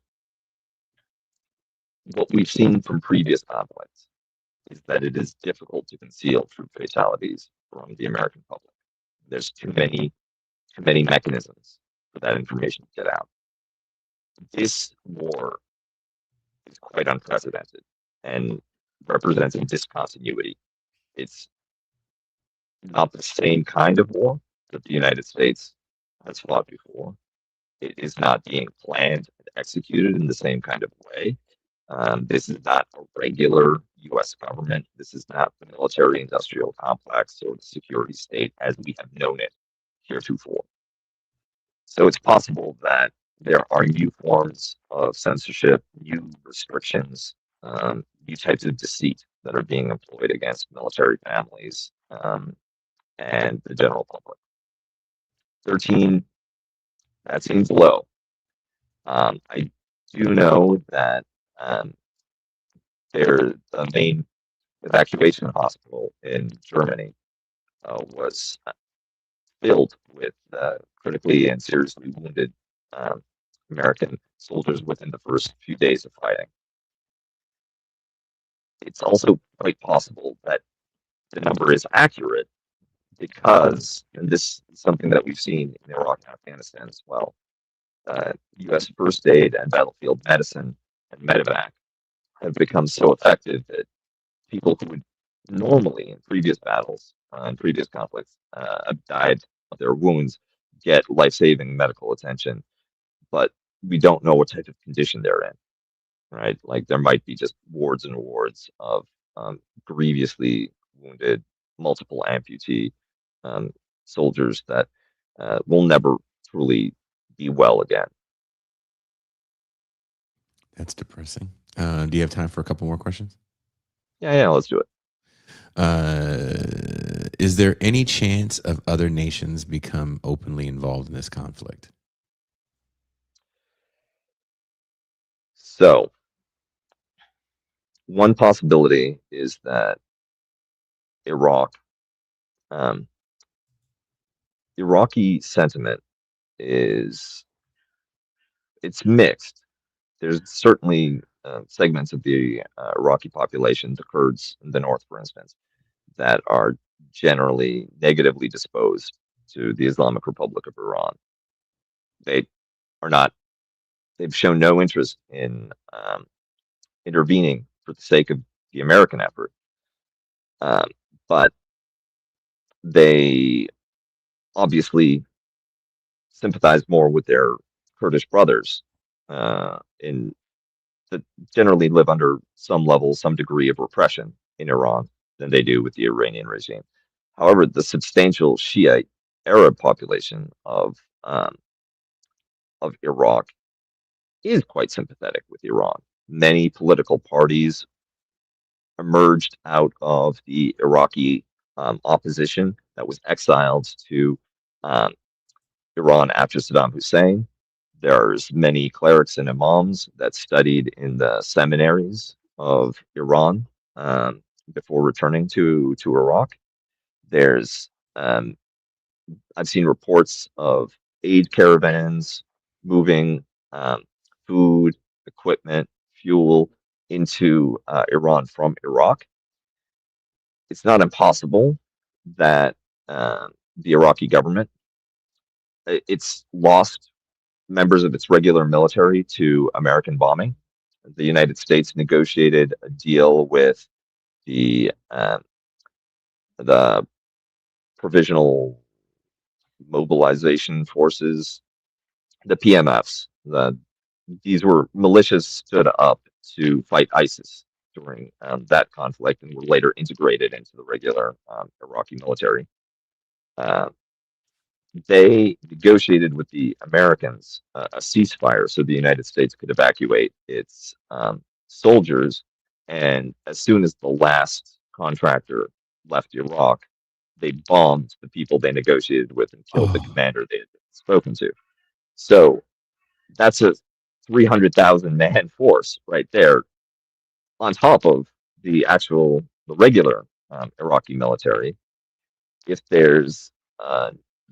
what we've seen from previous conflicts is that it is difficult to conceal troop fatalities from the American public. There's too many mechanisms for that information to get out. This war is quite unprecedented and represents a discontinuity. It's not the same kind of war that the United States has fought before. It is not being planned and executed in the same kind of way. This is not a regular U.S. government. This is not the military industrial complex or the security state as we have known it heretofore. So it's possible that there are new forms of censorship, new restrictions, new types of deceit that are being employed against military families and the general public. 13, that seems low. I do know that the main evacuation hospital in Germany was filled with critically and seriously wounded American soldiers within the first few days of fighting. It's also quite possible that the number is accurate because, and this is something that we've seen in Iraq and Afghanistan as well, U.S. first aid and battlefield medicine and medevac have become so effective that people who would normally, in previous battles, in previous conflicts, have died of their wounds get life-saving medical attention, but we don't know what type of condition they're in, right? Like there might be just wards and wards of grievously wounded, multiple amputee soldiers that will never truly be well again. That's depressing. Do you have time for a couple more questions? Yeah, let's do it. Is there any chance of other nations become openly involved in this conflict? So, one possibility is that Iraq, Iraqi sentiment it's mixed. There's certainly segments of the Iraqi population, the Kurds in the north, for instance, that are generally negatively disposed to the Islamic Republic of Iran. They are not. They've shown no interest in intervening for the sake of the American effort, um, but they obviously sympathize more with their Kurdish brothers in that generally live under some level, some degree of repression in Iran than they do with the Iranian regime. However, the substantial Shiite Arab population of Iraq is quite sympathetic with Iran. Many political parties emerged out of the Iraqi opposition that was exiled to um, Iran after Saddam Hussein. There's many clerics and imams that studied in the seminaries of Iran before returning to Iraq. There's I've seen reports of aid caravans moving um, food, equipment, fuel into Iran from Iraq. It's not impossible that the Iraqi government it's lost members of its regular military to American bombing. The United States negotiated a deal with the provisional mobilization forces, the PMFs. These were militias stood up to fight ISIS during that conflict and were later integrated into the regular Iraqi military. Uh, they negotiated with the Americans a ceasefire so the United States could evacuate its soldiers. And as soon as the last contractor left Iraq, they bombed the people they negotiated with and killed the Oh, commander they had spoken to. So that's a 300,000 man force right there on top of the regular Iraqi military. If there's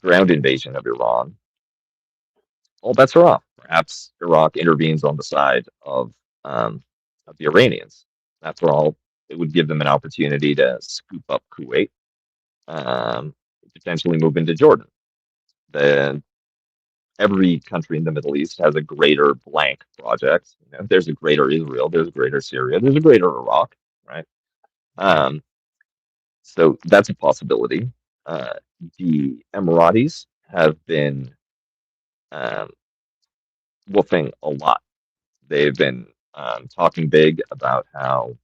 ground invasion of Iran, all bets are off. Perhaps Iraq intervenes on the side of the Iranians. After all, it would give them an opportunity to scoop up Kuwait, um, potentially move into Jordan. The, every country in the Middle East has a greater blank project. You know, there's a greater Israel, there's a greater Syria, there's a greater Iraq, right? Um, so that's a possibility. Uh, the Emiratis have been um, woofing a lot. They've been talking big about how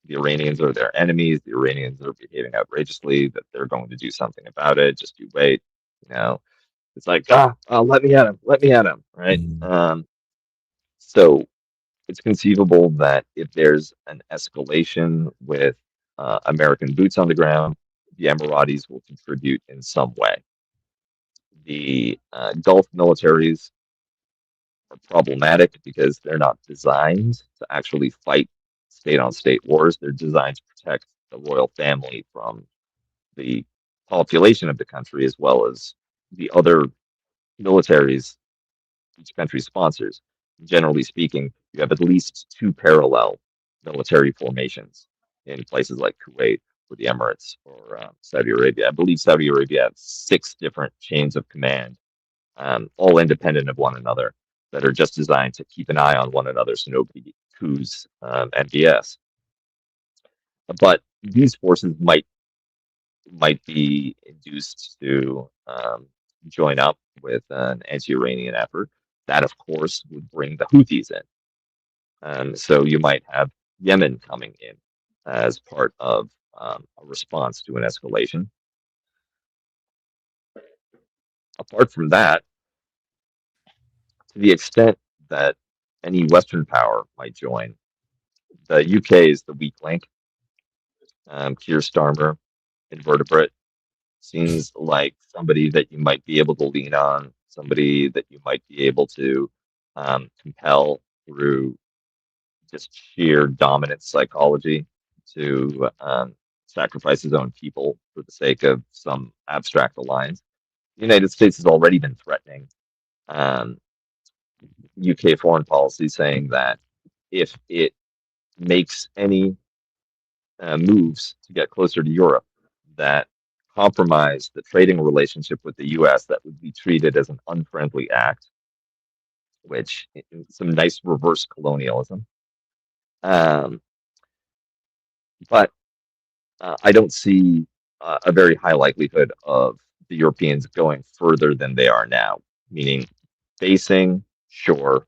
the Iranians are their enemies, the Iranians are behaving outrageously, that they're going to do something about it. Just you wait. You know, it's like let me at him, let me at him, right? mm, So it's conceivable that if there's an escalation with American boots on the ground, the Emiratis will contribute in some way. The Gulf militaries are problematic because they're not designed to actually fight state on state wars. They're designed to protect the royal family from the population of the country as well as the other militaries each country sponsors. Generally speaking, you have at least two parallel military formations in places like Kuwait or the Emirates or Saudi Arabia. I believe Saudi Arabia has 6 different chains of command, all independent of one another, that are just designed to keep an eye on one another so nobody coups MBS. But these forces might be induced to join up with an anti-Iranian effort. That, of course, would bring the Houthis in. So you might have Yemen coming in as part of a response to an escalation. Apart from that, to the extent that any Western power might join, the UK is the weak link. Keir Starmer, invertebrate, seems like somebody that you might be able to lean on, somebody that you might be able to compel through just sheer dominant psychology to sacrifice his own people for the sake of some abstract alliance. The United States has already been threatening um, UK foreign policy, saying that if it makes any moves to get closer to Europe that compromise the trading relationship with the U.S., that would be treated as an unfriendly act, which is some nice reverse colonialism. Um, but I don't see a very high likelihood of the Europeans going further than they are now, meaning basing, sure,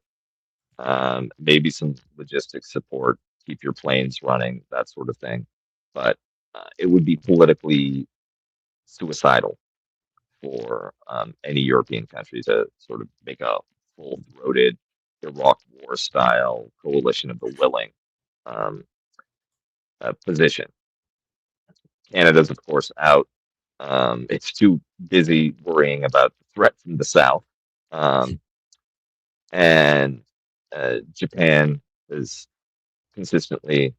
maybe some logistics support, keep your planes running, that sort of thing. But it would be politically suicidal for any European country to sort of make a full-throated Iraq War style coalition of the willing um, position. Canada's, of course, out. It's too busy worrying about the threat from the south. Um, and Japan has consistently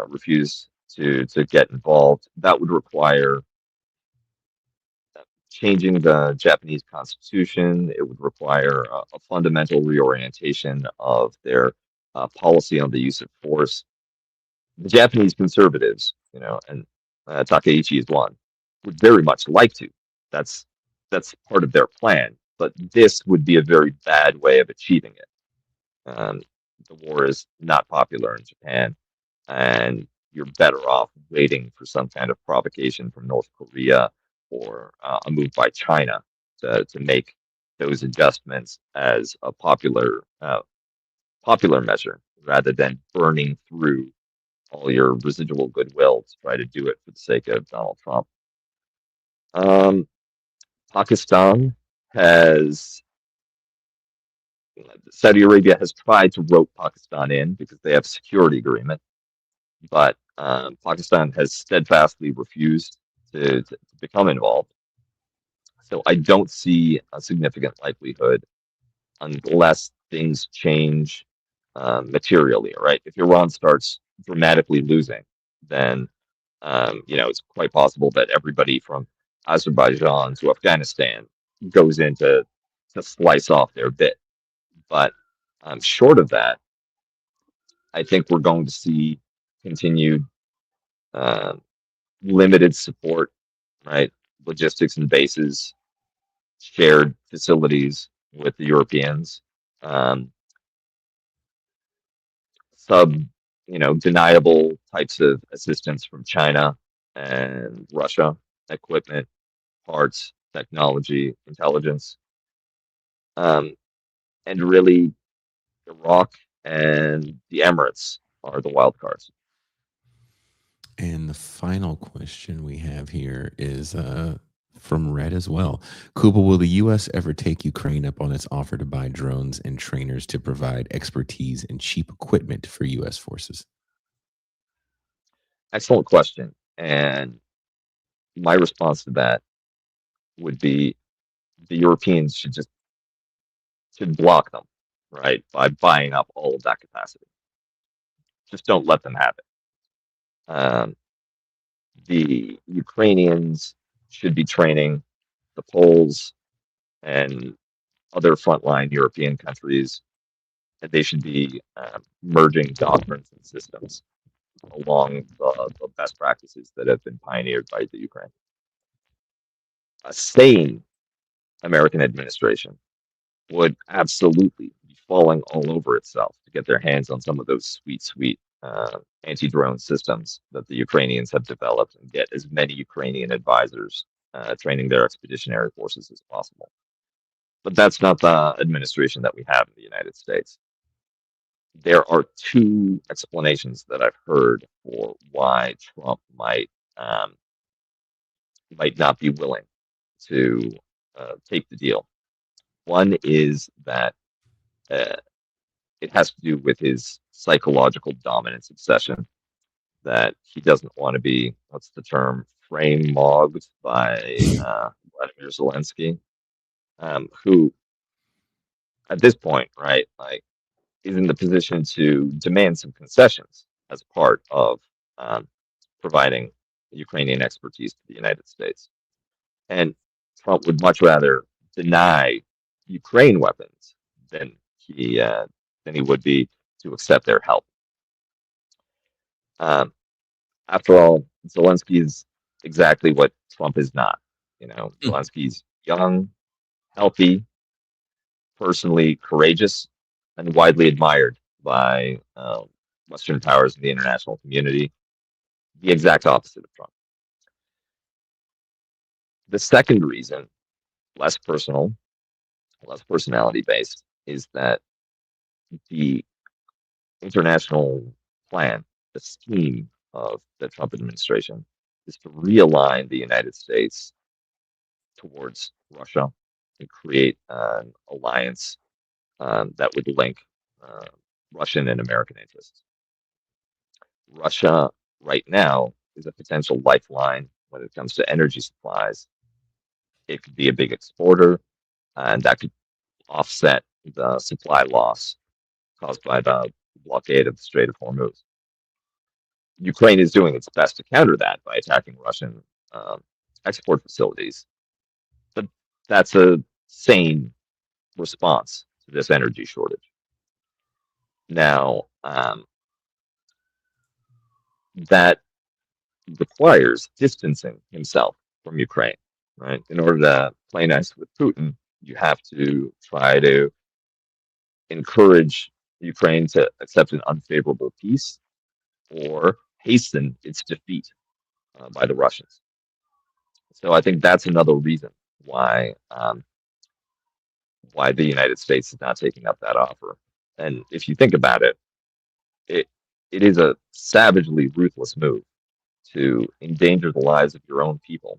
refused to get involved. That would require changing the Japanese constitution. It would require a fundamental reorientation of their policy on the use of force. The Japanese conservatives, and Takeichi is one, would very much like to. That's part of their plan, but this would be a very bad way of achieving it. The war is not popular in Japan, and you're better off waiting for some kind of provocation from North Korea or a move by China to make those adjustments as a popular measure, rather than burning through all your residual goodwill to try to do it for the sake of Donald Trump. Pakistan has Saudi Arabia has tried to rope Pakistan in because they have a security agreement, but Pakistan has steadfastly refused to become involved. So I don't see a significant likelihood unless things change materially. Right? If Iran starts dramatically losing, then it's quite possible that everybody from Azerbaijan to Afghanistan goes in to slice off their bit. But short of that, I think we're going to see continued uh, limited support, right? Logistics and bases, shared facilities with the Europeans, um, sub, deniable types of assistance from China and Russia, equipment, parts, technology, intelligence, um, and really Iraq and the Emirates are the wild cards. And the final question we have here is from Red as well. Kuba, will the U.S. ever take Ukraine up on its offer to buy drones and trainers to provide expertise and cheap equipment for U.S. forces? Excellent question. And my response to that would be the Europeans should block them, right, by buying up all of that capacity. Just don't let them have it. Um, the Ukrainians should be training the Poles and other frontline European countries, and they should be merging doctrines and systems along the best practices that have been pioneered by the Ukraine. A sane American administration would absolutely be falling all over itself to get their hands on some of those sweet anti-drone systems that the Ukrainians have developed, and get as many Ukrainian advisors training their expeditionary forces as possible. But that's not the administration that we have in the United States. There are two explanations that I've heard for why Trump might not be willing to take the deal. One is that uh, it has to do with his psychological dominance obsession, that he doesn't want to be, what's the term, frame mogged by Vladimir Zelensky, who at this point, right, like, is in the position to demand some concessions as part of um, providing Ukrainian expertise to the United States. And Trump would much rather deny Ukraine weapons than he would be to accept their help. After all, Zelensky is exactly what Trump is not. Zelensky's young, healthy, personally courageous, and widely admired by Western powers in the international community. The exact opposite of Trump. The second reason, less personal, less personality based, is that the international plan, the scheme of the Trump administration, is to realign the United States towards Russia and create an alliance that would link Russian and American interests. Russia, right now, is a potential lifeline when it comes to energy supplies. It could be a big exporter, and that could offset the supply loss caused by the blockade of the Strait of Hormuz. Ukraine is doing its best to counter that by attacking Russian export facilities, but that's a sane response to this energy shortage. Now, that requires distancing himself from Ukraine, right? In order to play nice with Putin, you have to try to encourage Ukraine to accept an unfavorable peace or hasten its defeat by the Russians. So I think that's another reason why the United States is not taking up that offer. And if you think about it, it is a savagely ruthless move to endanger the lives of your own people,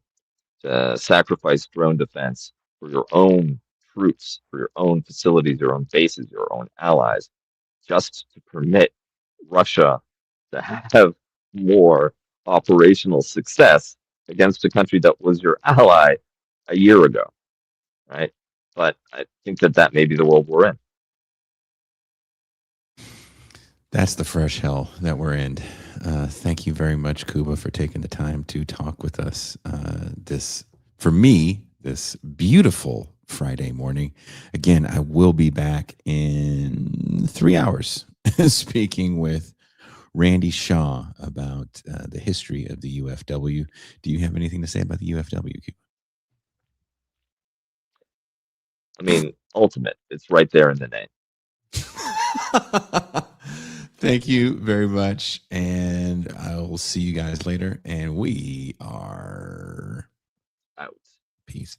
to sacrifice drone defense for your own troops, for your own facilities, your own bases, your own allies, just to permit Russia to have more operational success against a country that was your ally a year ago, right? But I think that may be the world we're in. That's the fresh hell that we're in. Thank you very much, Kuba, for taking the time to talk with us for me, this beautiful Friday morning. Again, I will be back in 3 hours speaking with Randy Shaw about the history of the UFW. Do you have anything to say about the UFW, Kuba? I mean, ultimate. It's right there in the name. Thank you very much. And I will see you guys later. And we are out. Peace.